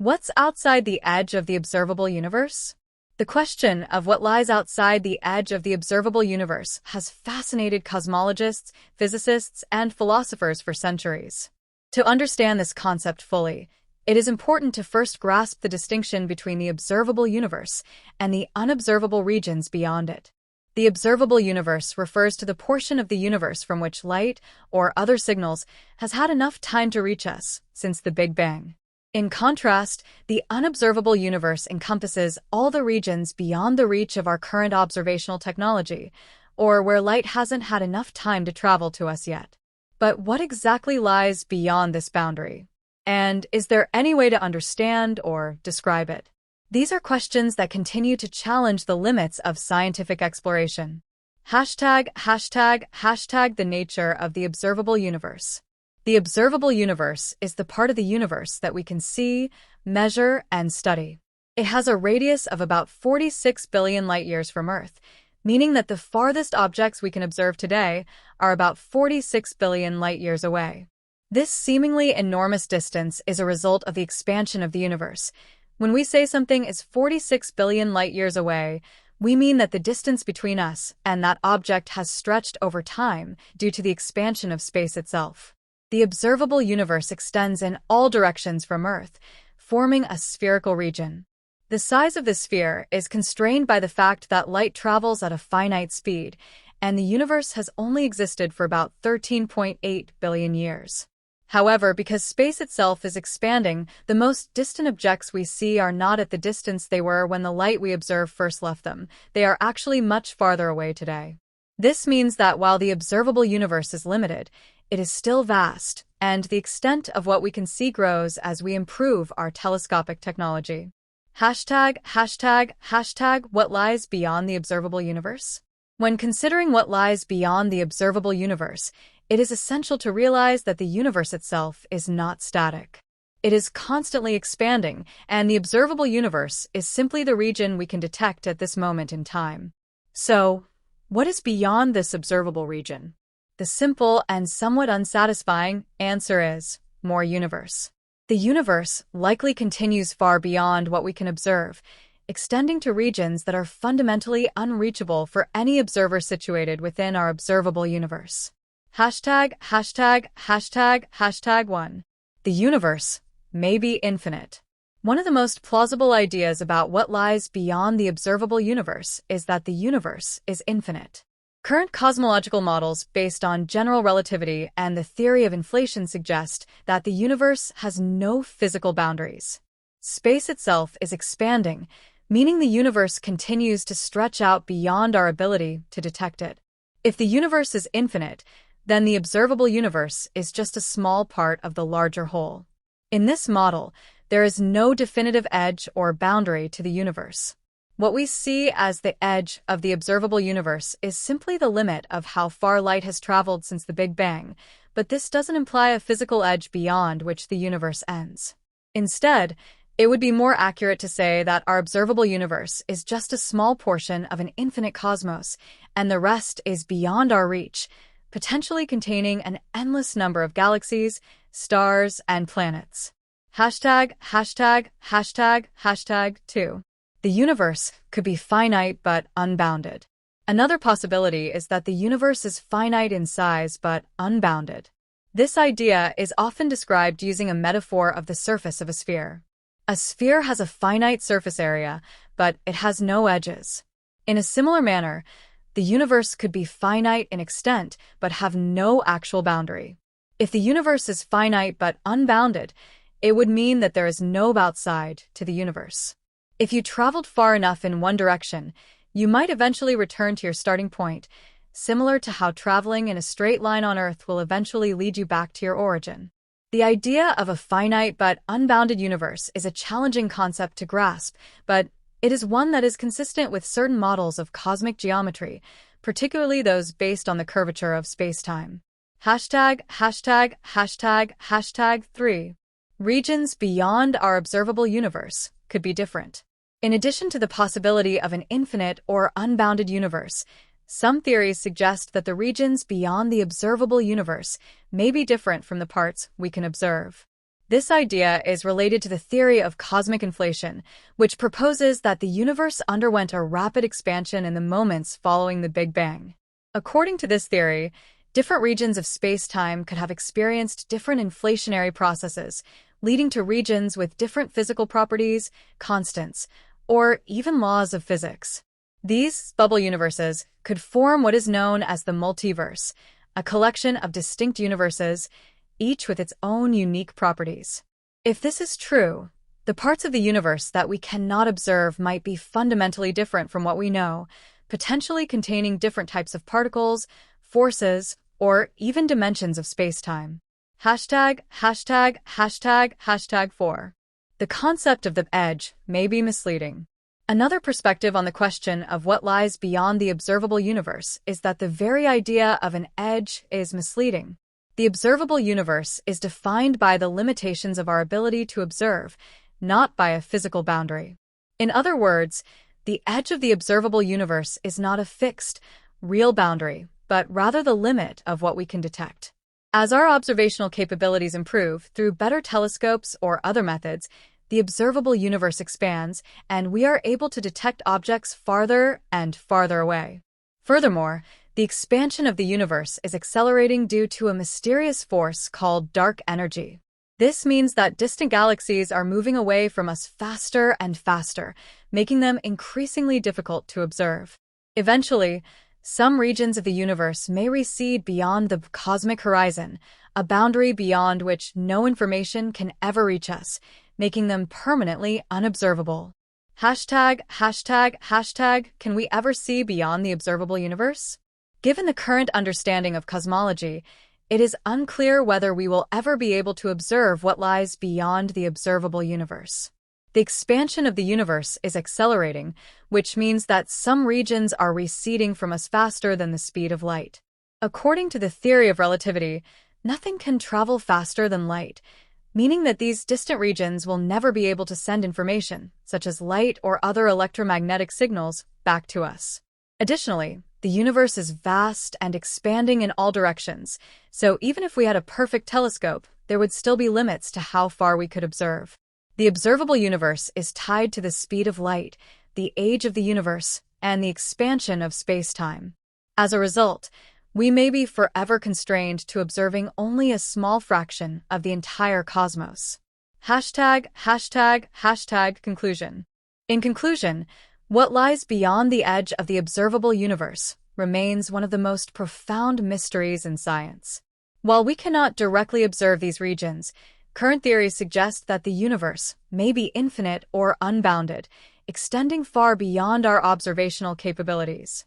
What's outside the edge of the observable universe? The question of what lies outside the edge of the observable universe has fascinated cosmologists, physicists, and philosophers for centuries. To understand this concept fully, it is important to first grasp the distinction between the observable universe and the unobservable regions beyond it. The observable universe refers to the portion of the universe from which light or other signals has had enough time to reach us since the Big Bang. In contrast, the unobservable universe encompasses all the regions beyond the reach of our current observational technology, or where light hasn't had enough time to travel to us yet. But what exactly lies beyond this boundary? And is there any way to understand or describe it? These are questions that continue to challenge the limits of scientific exploration. #, the nature of the observable universe. The observable universe is the part of the universe that we can see, measure, and study. It has a radius of about 46 billion light-years from Earth, meaning that the farthest objects we can observe today are about 46 billion light-years away. This seemingly enormous distance is a result of the expansion of the universe. When we say something is 46 billion light-years away, we mean that the distance between us and that object has stretched over time due to the expansion of space itself. The observable universe extends in all directions from Earth, forming a spherical region. The size of the sphere is constrained by the fact that light travels at a finite speed, and the universe has only existed for about 13.8 billion years. However, because space itself is expanding, the most distant objects we see are not at the distance they were when the light we observe first left them. They are actually much farther away today. This means that while the observable universe is limited, it is still vast, and the extent of what we can see grows as we improve our telescopic technology. #, what lies beyond the observable universe? When considering what lies beyond the observable universe, it is essential to realize that the universe itself is not static. It is constantly expanding, and the observable universe is simply the region we can detect at this moment in time. So, what is beyond this observable region? The simple and somewhat unsatisfying answer is more universe. The universe likely continues far beyond what we can observe, extending to regions that are fundamentally unreachable for any observer situated within our observable universe. #, 1. The universe may be infinite. One of the most plausible ideas about what lies beyond the observable universe is that the universe is infinite. Current cosmological models based on general relativity and the theory of inflation suggest that the universe has no physical boundaries. Space itself is expanding, meaning the universe continues to stretch out beyond our ability to detect it. If the universe is infinite, then the observable universe is just a small part of the larger whole. In this model, there is no definitive edge or boundary to the universe. What we see as the edge of the observable universe is simply the limit of how far light has traveled since the Big Bang, but this doesn't imply a physical edge beyond which the universe ends. Instead, it would be more accurate to say that our observable universe is just a small portion of an infinite cosmos, and the rest is beyond our reach, potentially containing an endless number of galaxies, stars, and planets. #, 2. The universe could be finite but unbounded. Another possibility is that the universe is finite in size but unbounded. This idea is often described using a metaphor of the surface of a sphere. A sphere has a finite surface area, but it has no edges. In a similar manner, the universe could be finite in extent but have no actual boundary. If the universe is finite but unbounded, it would mean that there is no outside to the universe. If you traveled far enough in one direction, you might eventually return to your starting point, similar to how traveling in a straight line on Earth will eventually lead you back to your origin. The idea of a finite but unbounded universe is a challenging concept to grasp, but it is one that is consistent with certain models of cosmic geometry, particularly those based on the curvature of spacetime. #, 3. Regions beyond our observable universe could be different. In addition to the possibility of an infinite or unbounded universe, some theories suggest that the regions beyond the observable universe may be different from the parts we can observe. This idea is related to the theory of cosmic inflation, which proposes that the universe underwent a rapid expansion in the moments following the Big Bang. According to this theory, different regions of space-time could have experienced different inflationary processes, leading to regions with different physical properties, constants, or even laws of physics. These bubble universes could form what is known as the multiverse, a collection of distinct universes, each with its own unique properties. If this is true, the parts of the universe that we cannot observe might be fundamentally different from what we know, potentially containing different types of particles, forces, or even dimensions of space-time. #####4. The concept of the edge may be misleading. Another perspective on the question of what lies beyond the observable universe is that the very idea of an edge is misleading. The observable universe is defined by the limitations of our ability to observe, not by a physical boundary. In other words, the edge of the observable universe is not a fixed, real boundary, but rather the limit of what we can detect. As our observational capabilities improve through better telescopes or other methods, the observable universe expands, and we are able to detect objects farther and farther away. Furthermore, the expansion of the universe is accelerating due to a mysterious force called dark energy. This means that distant galaxies are moving away from us faster and faster, making them increasingly difficult to observe. Eventually, some regions of the universe may recede beyond the cosmic horizon, a boundary beyond which no information can ever reach us, making them permanently unobservable. ####, can we ever see beyond the observable universe? Given the current understanding of cosmology, it is unclear whether we will ever be able to observe what lies beyond the observable universe. The expansion of the universe is accelerating, which means that some regions are receding from us faster than the speed of light. According to the theory of relativity, nothing can travel faster than light, meaning that these distant regions will never be able to send information, such as light or other electromagnetic signals, back to us. Additionally, the universe is vast and expanding in all directions, so even if we had a perfect telescope, there would still be limits to how far we could observe. The observable universe is tied to the speed of light, the age of the universe, and the expansion of space-time. As a result, we may be forever constrained to observing only a small fraction of the entire cosmos. ###conclusion. In conclusion, what lies beyond the edge of the observable universe remains one of the most profound mysteries in science. While we cannot directly observe these regions, current theories suggest that the universe may be infinite or unbounded, extending far beyond our observational capabilities.